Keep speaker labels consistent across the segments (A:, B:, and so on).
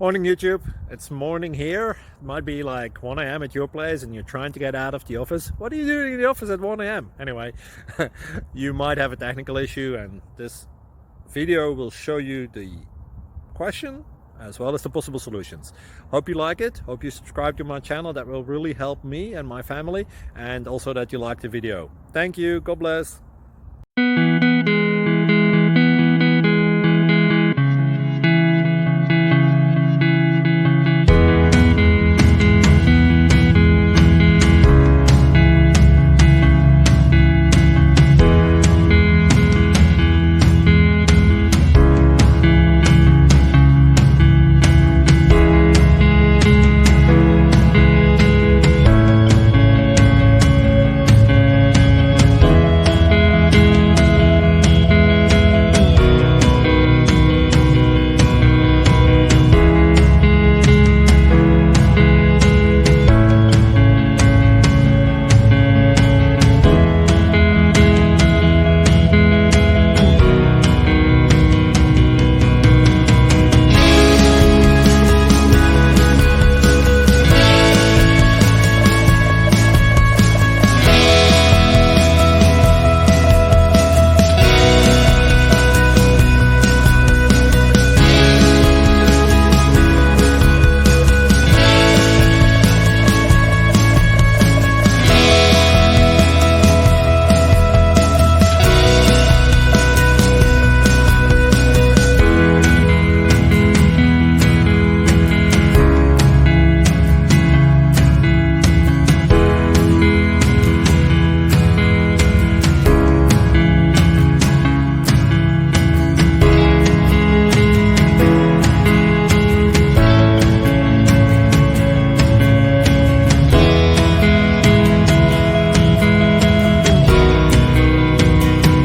A: Morning YouTube, it's morning here. It might be like 1 a.m. at your place and you're trying to get out of the office. What are you doing in the office at 1 a.m.? Anyway, you might have a technical issue and this video will show you the question as well as the possible solutions. Hope you like it, hope you subscribe to my channel. That will really help me and my family, and also that you like the video. Thank you, God bless.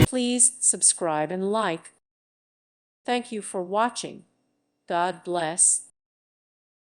B: Please subscribe and like. Thank you for watching. God bless.